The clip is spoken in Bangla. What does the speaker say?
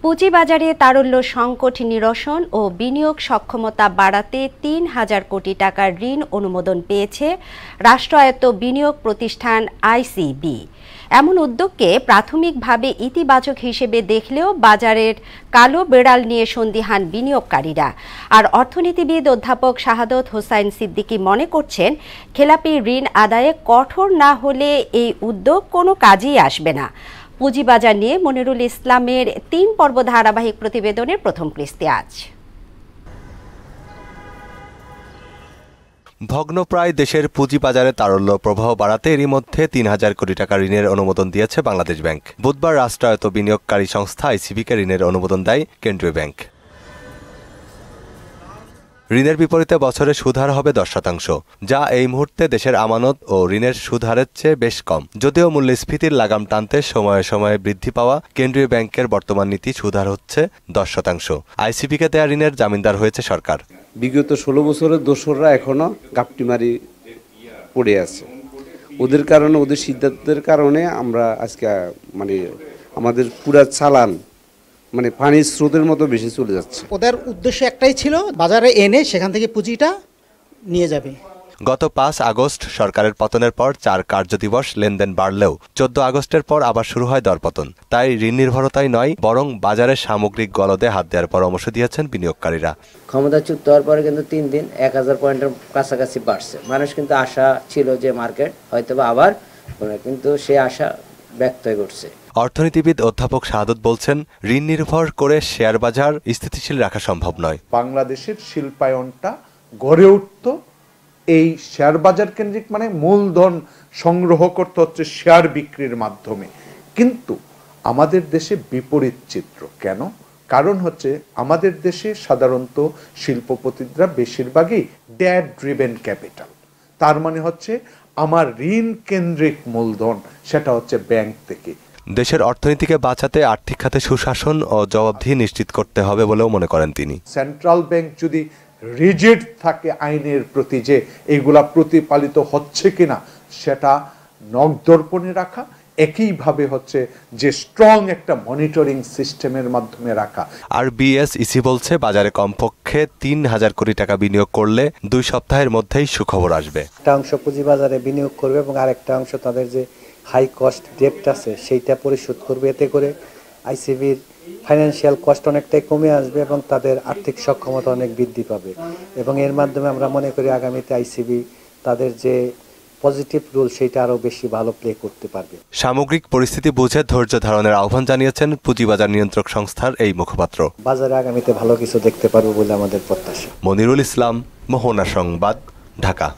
পুঁজিবাজারে তারল্য সংকট নিরসন ও বিনিয়োগ সক্ষমতা বাড়াতে ৩,০০০ কোটি টাকার ঋণ অনুমোদন পেয়েছে রাষ্ট্রায়ত্ত বিনিয়োগ প্রতিষ্ঠান আইসিবি। এমন উদ্যোগকে প্রাথমিকভাবে ইতিবাচক হিসেবে দেখলেও বাজারের কালো বেড়াল নিয়ে সন্দিহান বিনিয়োগকারীরা। আর অর্থনীতিবিদ অধ্যাপক শাহাদত হোসাইন সিদ্দিকী মনে করছেন, খেলাপি ঋণ আদায়ে কঠোর না হলে এই উদ্যোগ কোনো কাজেই আসবে না। পুঁজিবাজার নিয়ে মনিরুল ইসলামের ৩ পর্ব ধারাবাহিক প্রতিবেদনের প্রথম পৃষ্ঠা আজ। ভগ্নপ্রায় দেশের পুঁজিবাজারে তারল্য প্রবাহ বাড়াতে এরই মধ্যে ৩,০০০ কোটি টাকা ঋণের অনুমোদন দিয়েছে বাংলাদেশ ব্যাংক। বুধবার রাষ্ট্রায়ত্ত বিনিয়োগকারী সংস্থা আইসিবিকে ঋণের অনুমোদন দেয় কেন্দ্রীয় ব্যাংক। ঋণের বিপরীতে বছরে সুদহার হবে 10%, যা এই মুহূর্তে দেশের আমানত ও ঋণের সুদহারের চেয়ে বেশ কম। যদিও মূল্যস্ফীতির লাগাম টানতে সময়ে সময়ে বৃদ্ধি পাওয়া কেন্দ্রীয় ব্যাংকের বর্তমান নীতি সুদহার হচ্ছে 10%। আইসিবিকে দেয়া ঋণের জামিনদার হয়েছে সরকার। বিগত 16 বছরের দোসররা এখনো গাপটিমারি পড়ে আছে। ওদের কারণে, ওদের সিদ্ধান্তের কারণে আমরা আজকে আমাদের পুরা চালান পানির স্রোতের মতো বেশি চলে যাচ্ছে। ওদের উদ্দেশ্য একটাই ছিল, বাজারে এনে সেখান থেকে পুঁজিটা নিয়ে যাবে। গত 5 আগস্ট সরকারের পতনের পর 4 কার্যদিবস লেনদেন বাড়লেও 14 আগস্টের পর আবার শুরু হয় দরপতন। তাই ঋণ নির্ভরতাই নয়, বরং বাজারের সামগ্রিক গলদে হাত দেওয়ার পরামর্শ দিয়েছেন বিনিয়োগকারীরা। ক্ষমতাচ্যুত হওয়ার পরে কিন্তু 3 দিন 1000 পয়েন্টের কাছাকাছি বাড়ছে। মানুষ কিন্তু আশা ছিল যে মার্কেট হয়তোবা আবার, কিন্তু সে আশা ব্যক্ত হয়ে ঘটছে। অর্থনীতিবিদ অধ্যাপক শাহাদত বলছেন, ঋণ নির্ভর করে শেয়ার বাজার স্থিতিশীল রাখা সম্ভব নয়। বাংলাদেশের শিল্পায়নটা গড়ে উঠত এই শেয়ার বাজার কেন্দ্রিক, মূলধন সংগ্রহ করতে হচ্ছে শেয়ার বিক্রির মাধ্যমে। কিন্তু আমাদের দেশে বিপরীত চিত্র। কেন? কারণ হচ্ছে আমাদের দেশে সাধারণত শিল্পপতিরা বেশিরভাগই ডেট ড্রিভেন ক্যাপিটাল। তার মানে হচ্ছে আমার ঋণ কেন্দ্রিক মূলধন সেটা হচ্ছে ব্যাংক থেকে। দেশের অর্থনীতিকে বাঁচাতে আর্থিক খাতে সুশাসন ও জবাবদিহি নিশ্চিত করতে হবে বলেও মনে করেন তিনি। সেন্ট্রাল ব্যাংক যদি রিজিড থাকে আইনের প্রতি, যে এগুলা প্রতিপালিত হচ্ছে কিনা সেটা নখদর্পণে রাখা, একইভাবে হচ্ছে যে স্ট্রং একটা মনিটরিং সিস্টেমের মাধ্যমে রাখা। আর বিএসইসি বলছে, বাজারে কমপক্ষে ৩,০০০ কোটি টাকা বিনিয়োগ করলে 2 সপ্তাহের মধ্যেই সুখবর আসবে। একটা অংশ পুঁজিবাজারে বিনিয়োগ করবে এবং আরেকটা অংশ তাদের যে হাই কস্ট ডেপ্ট আছে সেইটা পরিশোধ করবে। এতে করে আইসিবির ফাইন্যান্সিয়াল কস্ট অনেকটাই কমে আসবে এবং তাদের আর্থিক সক্ষমতা অনেক বৃদ্ধি পাবে। এবং এর মাধ্যমে আমরা মনে করি আগামীতে আইসিবি তাদের যে পজিটিভ রোল সেটা আরো বেশি ভালো প্লে করতে পারবে। সামগ্রিক পরিস্থিতি বুঝে ধৈর্য ধারণের আহ্বান জানিয়েছেন পুঁজিবাজার নিয়ন্ত্রক সংস্থার এই মুখপাত্র। বাজারে আগামীতে ভালো কিছু দেখতে পারবো বলে আমাদের প্রত্যাশা। মনিরুল ইসলাম, মোহনা সংবাদ, ঢাকা।